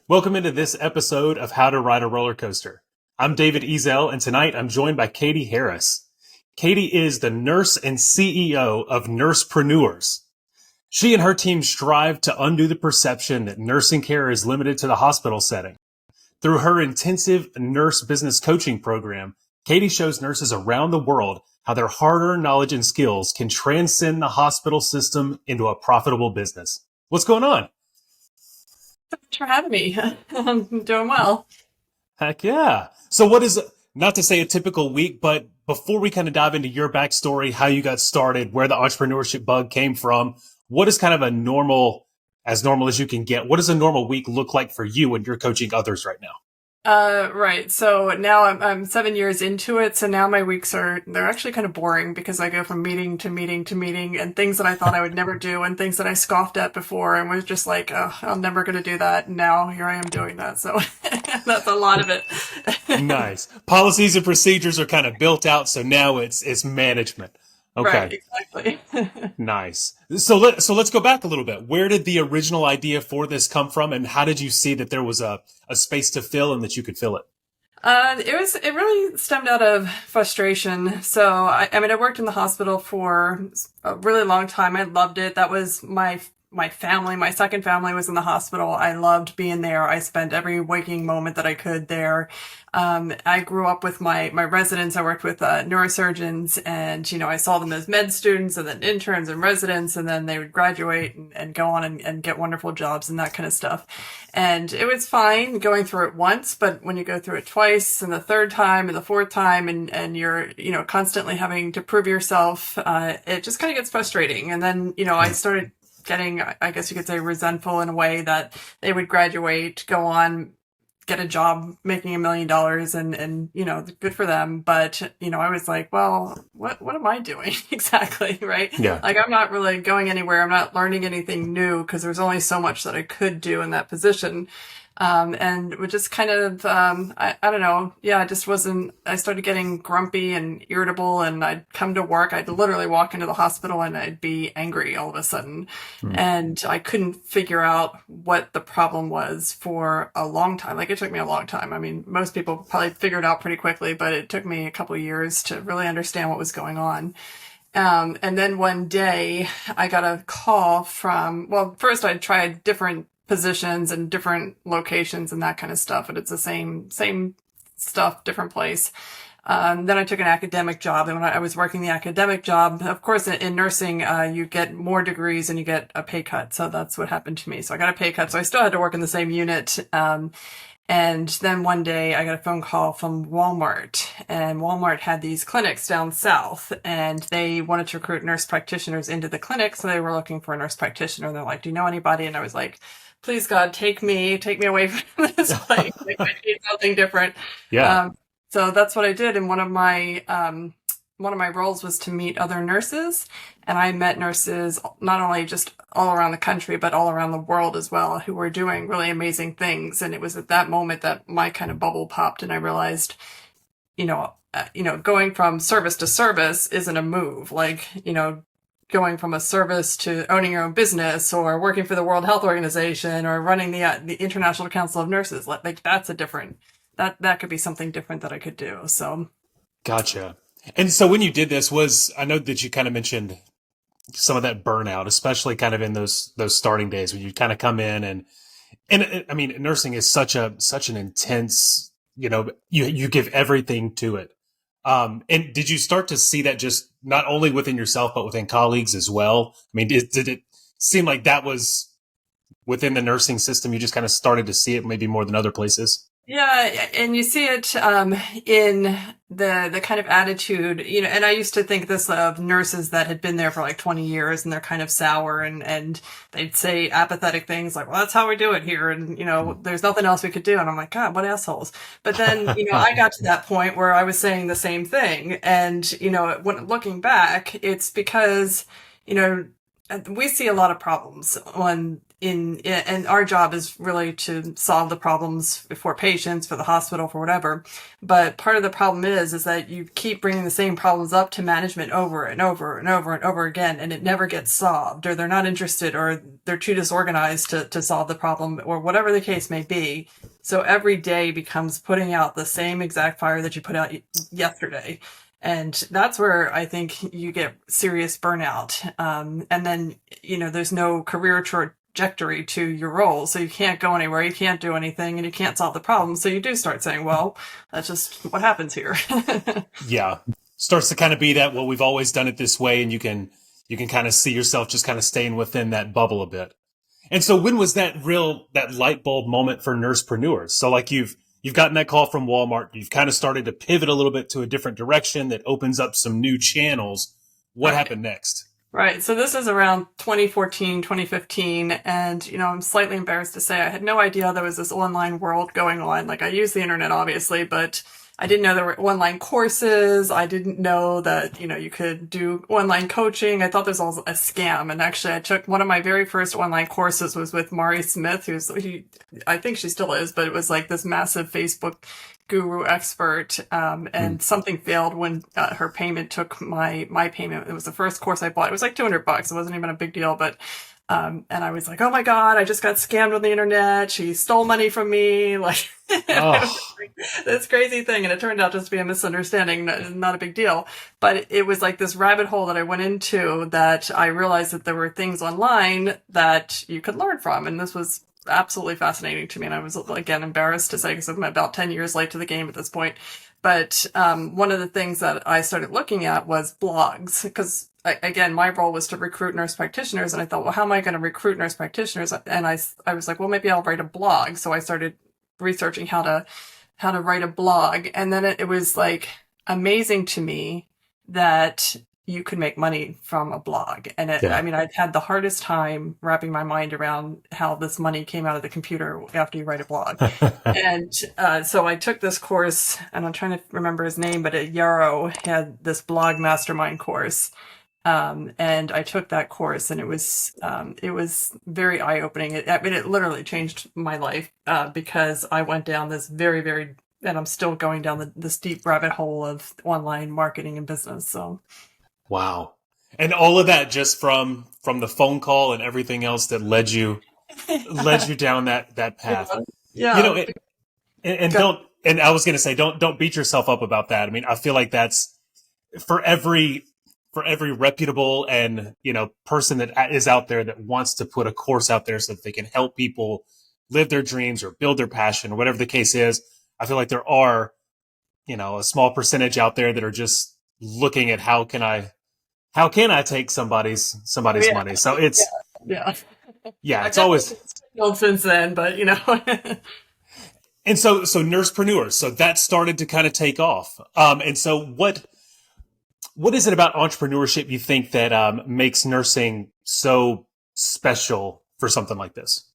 Welcome into this episode of How to Ride a Roller Coaster. I'm David Ezel, and tonight I'm joined by Catie Harris. Catie is the nurse and CEO of Nursepreneurs. She and her team strive to undo the perception that nursing care is limited to the hospital setting. Through her intensive nurse business coaching program, Catie shows nurses around the world how their hard-earned knowledge and skills can transcend the hospital system into a profitable business. What's going on? Thanks for having me. I'm doing well. Heck yeah. So what is, not to say a typical week, but before we kind of dive into your backstory, how you got started, where the entrepreneurship bug came from, what is kind of a normal as you can get? What does a normal week look like for you when you're coaching others right now? Right. So now I'm 7 years into it. So now my weeks they're actually kind of boring because I go from meeting to meeting to meeting and things that I thought I would never do and things that I scoffed at before and was just like, oh, I'm never going to do that. And now here I am doing that. So that's a lot of it. Nice. Policies and procedures are kind of built out. So now it's management. Right. Okay. Exactly. Nice. So let's go back a little bit. Where did the original idea for this come from, and how did you see that there was a space to fill and that you could fill it? It really stemmed out of frustration. So I worked in the hospital for a really long time. I loved it. That was my family. My second family was in the hospital. I loved being there. I spent every waking moment that I could there. I grew up with my residents. I worked with neurosurgeons, and I saw them as med students and then interns and residents, and then they would graduate and go on and get wonderful jobs and that kind of stuff. And it was fine going through it once, but when you go through it twice and the third time and the fourth time and you're, constantly having to prove yourself, it just kind of gets frustrating. And then, I started getting, I guess you could say, resentful in a way that they would graduate, go on, get a job making $1 million and good for them. But, I was like, well, what am I doing exactly? Right. Yeah. Like, I'm not really going anywhere. I'm not learning anything new because there's only so much that I could do in that position. And we just kind of, I don't know. Yeah, I started getting grumpy and irritable, and I'd come to work. I'd literally walk into the hospital and I'd be angry all of a sudden. And I couldn't figure out what the problem was for a long time. Like, it took me a long time. I mean, most people probably figure it out pretty quickly, but it took me a couple of years to really understand what was going on. And then one day I got a call first I tried different positions and different locations and that kind of stuff, but it's the same stuff, different place. Then I took an academic job, and when I was working the academic job, of course, in nursing, you get more degrees and you get a pay cut. So that's what happened to me. So I got a pay cut. So I still had to work in the same unit. And then one day I got a phone call from Walmart, and Walmart had these clinics down south, and they wanted to recruit nurse practitioners into the clinic. So they were looking for a nurse practitioner, and they're like, do you know anybody? And I was like, please God, take me away from this place. Like, I need something different. Yeah. So that's what I did. And one of my roles was to meet other nurses. And I met nurses not only just all around the country, but all around the world as well, who were doing really amazing things. And it was at that moment that my kind of bubble popped, and I realized, going from service to service isn't a move. Like, going from a service to owning your own business, or working for the World Health Organization, or running the International Council of Nurses, like that's that could be something different that I could do. So. Gotcha. And so when you did this, I know that you kind of mentioned some of that burnout, especially kind of in those starting days when you kind of come in and I mean, nursing is such an intense, you give everything to it. And did you start to see that just not only within yourself, but within colleagues as well? I mean, did it seem like that was within the nursing system? You just kind of started to see it maybe more than other places? Yeah, and you see it in the kind of attitude, and I used to think this of nurses that had been there for like 20 years, and they're kind of sour, and they'd say apathetic things like, well, that's how we do it here, and there's nothing else we could do. And I'm like, God, what assholes. But then I got to that point where I was saying the same thing, and when looking back, it's because we see a lot of problems when and our job is really to solve the problems for patients, for the hospital, for whatever. But part of the problem is that you keep bringing the same problems up to management over and over and over and over again, and it never gets solved, or they're not interested, or they're too disorganized to solve the problem, or whatever the case may be. So every day becomes putting out the same exact fire that you put out yesterday. And that's where I think you get serious burnout. And then, there's no career trajectory to your role. So you can't go anywhere, you can't do anything, and you can't solve the problem. So you do start saying, well, that's just what happens here. Yeah. Starts to kind of be that, well, we've always done it this way, and you can kind of see yourself just kind of staying within that bubble a bit. And so when was that light bulb moment for Nursepreneurs? So like you've gotten that call from Walmart, you've kind of started to pivot a little bit to a different direction that opens up some new channels. What happened next? Right. So this is around 2014, 2015. And, I'm slightly embarrassed to say I had no idea there was this online world going on. Like, I use the internet, obviously, but I didn't know there were online courses. I didn't know that, you could do online coaching. I thought this was a scam. And actually, I took one of my very first online courses was with Mari Smith, I think she still is, but it was like this massive Facebook guru expert. And something failed when her payment took my payment. It was the first course I bought. It was like $200. It wasn't even a big deal, but and I was like, oh my God, I just got scammed on the internet. She stole money from me. Like, this crazy thing. And it turned out just to be a misunderstanding, not a big deal. But it was like this rabbit hole that I went into that I realized that there were things online that you could learn from. And this was absolutely fascinating to me. And I was, again, embarrassed to say, because I'm about 10 years late to the game at this point. But one of the things that I started looking at was blogs, because again, my role was to recruit nurse practitioners. And I thought, well, how am I going to recruit nurse practitioners? And I was like, well, maybe I'll write a blog. So I started researching how to write a blog. And then it was like amazing to me that you could make money from a blog. And I mean, I'd had the hardest time wrapping my mind around how this money came out of the computer after you write a blog. And so I took this course, and I'm trying to remember his name, but Yarrow had this blog mastermind course. And I took that course, and it was very eye-opening. It literally changed my life, because I went down this very, very, and I'm still going down this deep rabbit hole of online marketing and business. So. Wow. And all of that just from the phone call and everything else that led you down that path. Yeah. And I was going to say, don't beat yourself up about that. I mean, I feel like that's for every reputable and, person that is out there that wants to put a course out there so that they can help people live their dreams or build their passion or whatever the case is. I feel like there are, a small percentage out there that are just looking at how can I take somebody's money. So it's, it's always since then, but And so Nursepreneurs, so that started to kind of take off. And so what is it about entrepreneurship you think that makes nursing so special for something like this?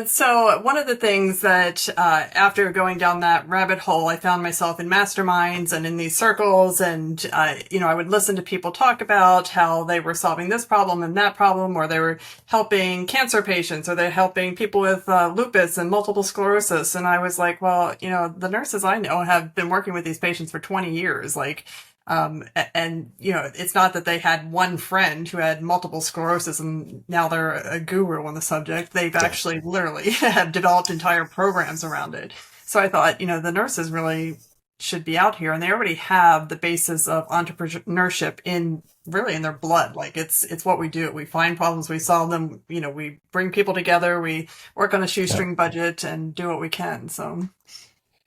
So one of the things that after going down that rabbit hole, I found myself in masterminds and in these circles, and I would listen to people talk about how they were solving this problem and that problem, or they were helping cancer patients, or they're helping people with lupus and multiple sclerosis. And I was like, well, the nurses I know have been working with these patients for 20 years, like. And it's not that they had one friend who had multiple sclerosis and now they're a guru on the subject. They've actually literally have developed entire programs around it. So I thought, the nurses really should be out here, and they already have the basis of entrepreneurship in their blood. Like it's what we do. We find problems, we solve them, we bring people together, we work on a shoestring budget and do what we can. So.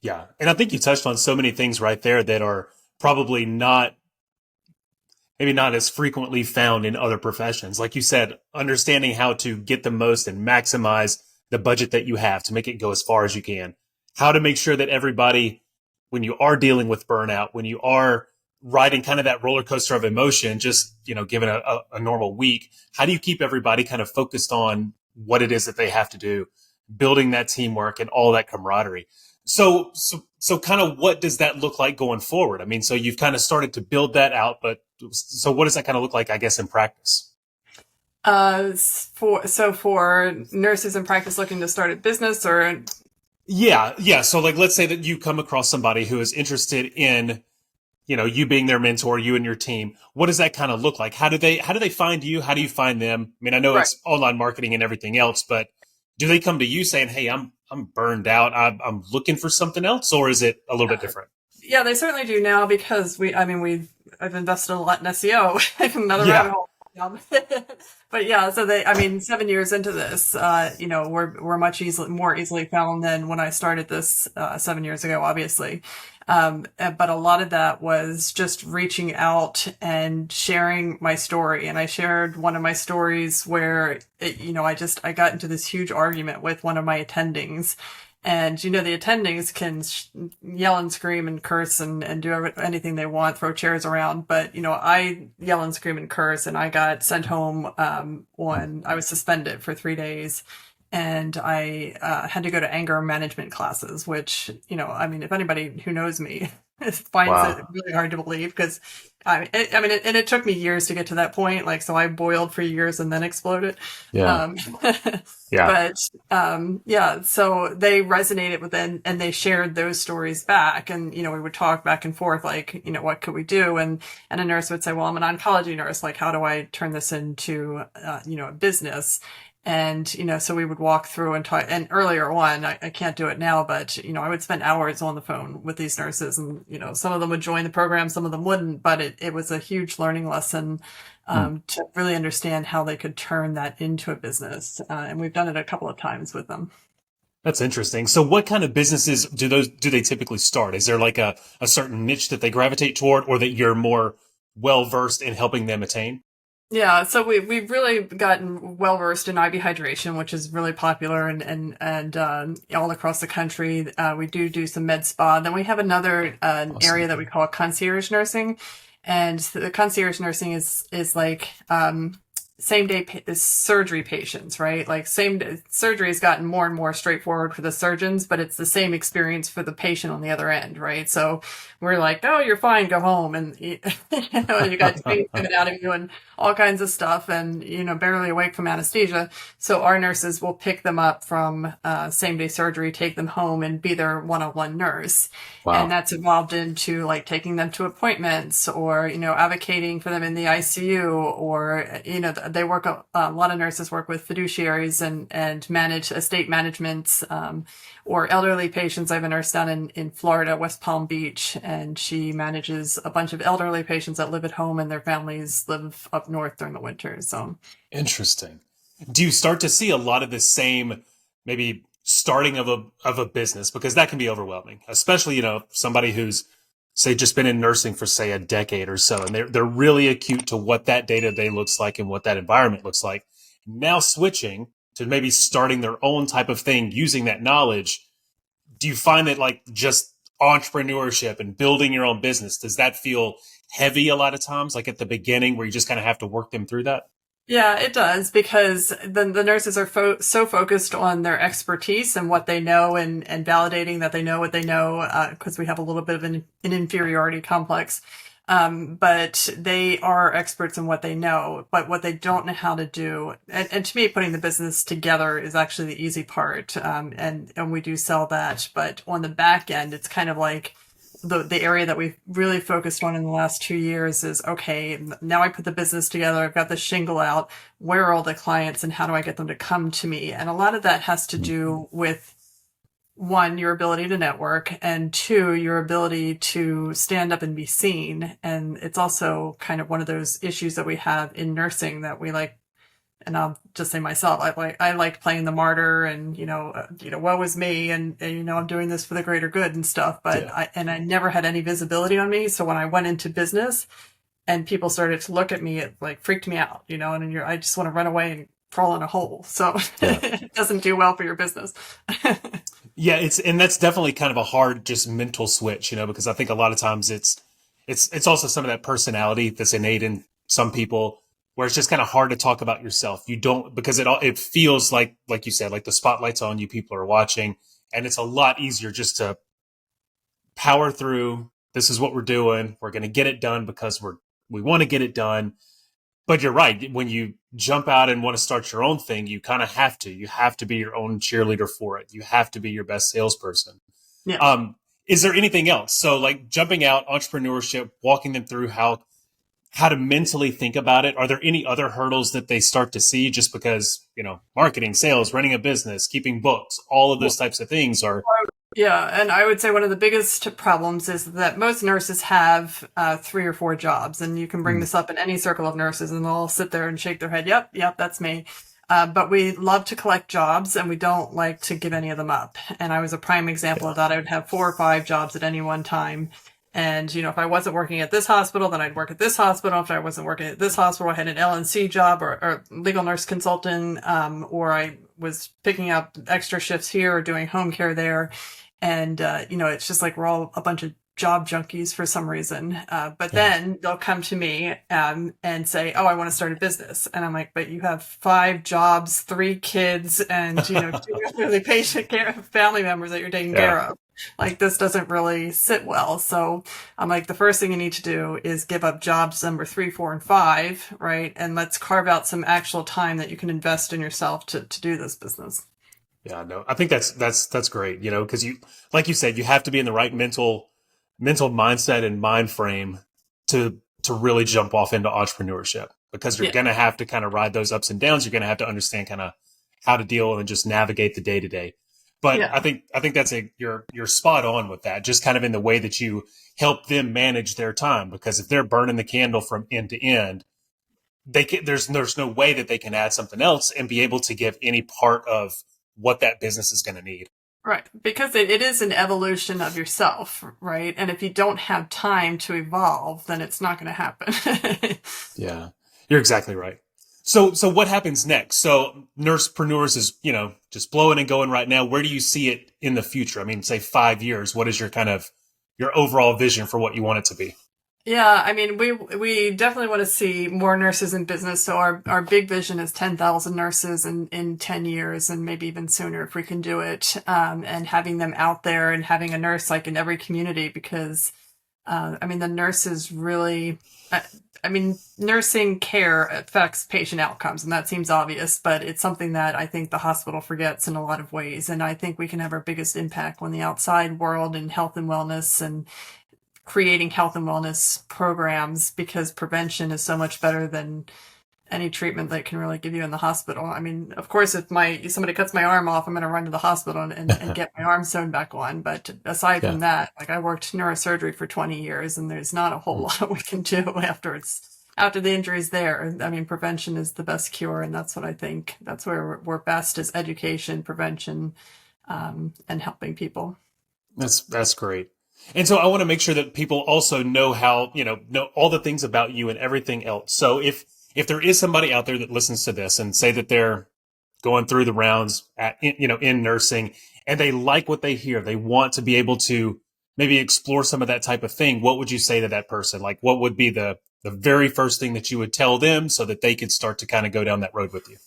Yeah. And I think you touched on so many things right there that are probably maybe not as frequently found in other professions. Like you said, understanding how to get the most and maximize the budget that you have to make it go as far as you can. How to make sure that everybody, when you are dealing with burnout, when you are riding kind of that roller coaster of emotion, just, given a normal week, how do you keep everybody kind of focused on what it is that they have to do, building that teamwork and all that camaraderie? So kind of what does that look like going forward? I mean, so you've kind of started to build that out, but so what does that kind of look like, I guess, in practice? For nurses in practice looking to start a business, or Yeah. So like, let's say that you come across somebody who is interested in, you being their mentor, you and your team. What does that kind of look like? How do they find you? How do you find them? I mean, I know right? it's online marketing and everything else, but do they come to you saying, "Hey, I'm burned out. I'm looking for something else," or is it a little bit different? Yeah, they certainly do now because I've invested a lot in SEO. Another rabbit Yeah. hole. But yeah, so 7 years into this, we're more easily found than when I started this 7 years ago, obviously. But a lot of that was just reaching out and sharing my story. And I shared one of my stories where, I got into this huge argument with one of my attendings. And, the attendings can yell and scream and curse and do anything they want, throw chairs around. But, I yell and scream and curse, and I got sent home when I was suspended for 3 days. And I had to go to anger management classes, which, if anybody who knows me finds it Wow. really hard to believe, because it took me years to get to that point. Like, so I boiled for years and then exploded. Yeah. Um, Yeah. but yeah, so they resonated with it, and they shared those stories back, and we would talk back and forth, like, what could we do, and a nurse would say, well, I'm an oncology nurse, like, how do I turn this into a business? And, so we would walk through and talk. And earlier on, I can't do it now, but, I would spend hours on the phone with these nurses, and, some of them would join the program, some of them wouldn't, but it was a huge learning lesson, Hmm. to really understand how they could turn that into a business. And we've done it a couple of times with them. That's interesting. So what kind of businesses do they typically start? Is there like a certain niche that they gravitate toward, or that you're more well versed in helping them attain? Yeah, so we've really gotten well versed in IV hydration, which is really popular and all across the country. We do some med spa. Then we have another area Awesome. that we call concierge nursing, and the concierge nursing is like same day surgery patients, right? Like, same day surgery has gotten more and more straightforward for the surgeons, but it's the same experience for the patient on the other end, right? So we're like, oh, you're fine, go home, and you got veins coming out of you and all kinds of stuff, and barely awake from anesthesia. So our nurses will pick them up from same day surgery, take them home, and be their one-on-one nurse. And Wow. that's evolved into, like, taking them to appointments, or advocating for them in the ICU, or they work a lot of nurses work with fiduciaries and manage estate managements, or elderly patients. I have a nurse down in Florida, West Palm Beach, and she manages a bunch of elderly patients that live at home and their families live up north during the winter. So Interesting. Do you start to see a lot of the same, maybe starting of a business, because that can be overwhelming, especially somebody who's, say, just been in nursing for, say, a decade or so, and they're really acute to what that day to day looks like and what that environment looks like. Now switching to maybe starting their own type of thing using that knowledge, do you find that, like, just entrepreneurship and building your own business, does that feel heavy a lot of times, like at the beginning, where you just kind of have to work them through that? yeah, it does, because the nurses are so focused on their expertise and what they know, and validating that they know what they know, because we have a little bit of an inferiority complex. But they are experts in what they know, but what they don't know how to do. And to me, putting the business together is actually the easy part. And we do sell that, but on the back end, it's kind of like the area that we've really focused on in the last 2 years is, okay, now I put the business together. I've got the shingle out. Where are all the clients, and how do I get them to come to me? And a lot of that has to do with, one, your ability to network, and two, your ability to stand up and be seen. And it's also kind of one of those issues that we have in nursing that we like. And I'll just say myself, I like playing the martyr, and woe is me, and I'm doing this for the greater good and stuff. But Yeah. I never had any visibility on me. So when I went into business and people started to look at me, it like freaked me out, and I just want to run away and crawl in a hole. So Yeah. it doesn't do well for your business. Yeah, and that's definitely kind of a hard, just mental switch, because I think a lot of times it's also some of that personality that's innate in some people, where it's just kind of hard to talk about yourself. You don't, because it feels like you said, like the spotlight's on you, people are watching, and it's a lot easier just to power through. This is what we're doing. We're going to get it done because we want to get it done. But you're right. When you jump out and want to start your own thing, you kind of have to. You have to be your own cheerleader for it. You have to be your best salesperson. Yeah. Um, is there anything else? So, like jumping out, entrepreneurship, walking them through how to mentally think about it. Are there any other hurdles that they start to see just because, marketing, sales, running a business, keeping books, all of those types of things are. Yeah, and I would say one of the biggest problems is that most nurses have 3 or 4 jobs, and you can bring this up in any circle of nurses, and they'll all sit there and shake their head. Yep, yep, that's me. But we love to collect jobs, and we don't like to give any of them up. And I was a prime example of that. I would have 4 or 5 jobs at any one time. And, if I wasn't working at this hospital, then I'd work at this hospital. If I wasn't working at this hospital, I had an LNC job or legal nurse consultant, or I was picking up extra shifts here or doing home care there. And, it's just like we're all a bunch of job junkies for some reason. But then they'll come to me and say, oh, I want to start a business. And I'm like, but you have 5 jobs, 3 kids, and, 2 elderly patient care family members that you're taking care of. Like, this doesn't really sit well. So I'm like, the first thing you need to do is give up jobs number 3, 4, and 5, right? And let's carve out some actual time that you can invest in yourself to do this business. Yeah, no, I think that's great, because like you said, you have to be in the right mental mindset and mind frame to really jump off into entrepreneurship, because you're going to have to kind of ride those ups and downs. You're going to have to understand kind of how to deal and just navigate the day to day. But I think that's you're spot on with that, just kind of in the way that you help them manage their time, because if they're burning the candle from end to end, there's no way that they can add something else and be able to give any part of what that business is going to need. Right. Because it is an evolution of yourself, right? And if you don't have time to evolve, then it's not going to happen. Yeah, you're exactly right. So what happens next? So Nursepreneurs is, just blowing and going right now. Where do you see it in the future? I mean, say 5 years, what is your overall vision for what you want it to be? Yeah, I mean, we definitely want to see more nurses in business. So our big vision is 10,000 nurses in 10 years, and maybe even sooner if we can do it. And having them out there and having a nurse like in every community, because the nurses really, nursing care affects patient outcomes, and that seems obvious, but it's something that I think the hospital forgets in a lot of ways. And I think we can have our biggest impact when the outside world and health and wellness and creating health and wellness programs, because prevention is so much better than any treatment that can really give you in the hospital. I mean, of course, if somebody cuts my arm off, I'm going to run to the hospital and get my arm sewn back on. But aside from that, like, I worked neurosurgery for 20 years, and there's not a whole lot we can do after the injury's there. I mean, prevention is the best cure, and that's what I think. That's where we're best, is education, prevention, and helping people. That's great. And so I want to make sure that people also know know all the things about you and everything else. So if there is somebody out there that listens to this and say that they're going through the rounds in nursing, and they like what they hear, they want to be able to maybe explore some of that type of thing, what would you say to that person? Like, what would be the very first thing that you would tell them so that they could start to kind of go down that road with you?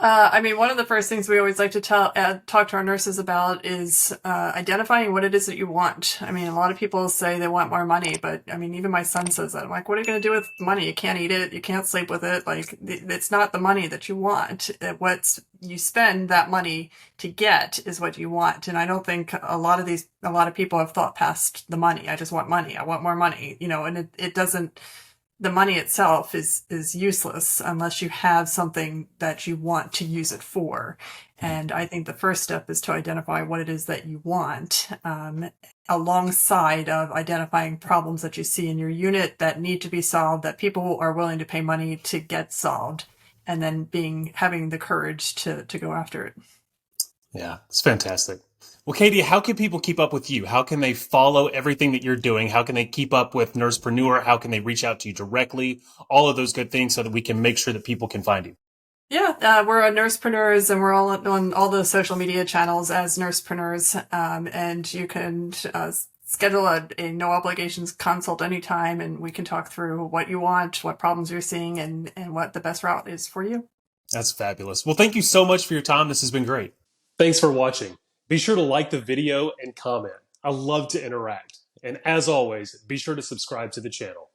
One of the first things we always like to talk to our nurses about is identifying what it is that you want. I mean, a lot of people say they want more money, but I mean, even my son says that. I'm like, what are you going to do with money? You can't eat it. You can't sleep with it. Like, it's not the money that you want. What you spend that money to get is what you want. And I don't think a lot of people have thought past the money. I just want money. I want more money, and it doesn't. The money itself is useless unless you have something that you want to use it for. And I think the first step is to identify what it is that you want, alongside of identifying problems that you see in your unit that need to be solved, that people are willing to pay money to get solved, and then having the courage to go after it. Yeah, it's fantastic. Well, Catie, how can people keep up with you? How can they follow everything that you're doing? How can they keep up with Nursepreneur? How can they reach out to you directly? All of those good things so that we can make sure that people can find you. Yeah, we're on Nursepreneurs, and we're all on all the social media channels as Nursepreneurs. And you can schedule a no obligations consult anytime, and we can talk through what you want, what problems you're seeing, and what the best route is for you. That's fabulous. Well, thank you so much for your time. This has been great. Thanks for watching. Be sure to like the video and comment. I love to interact. And as always, be sure to subscribe to the channel.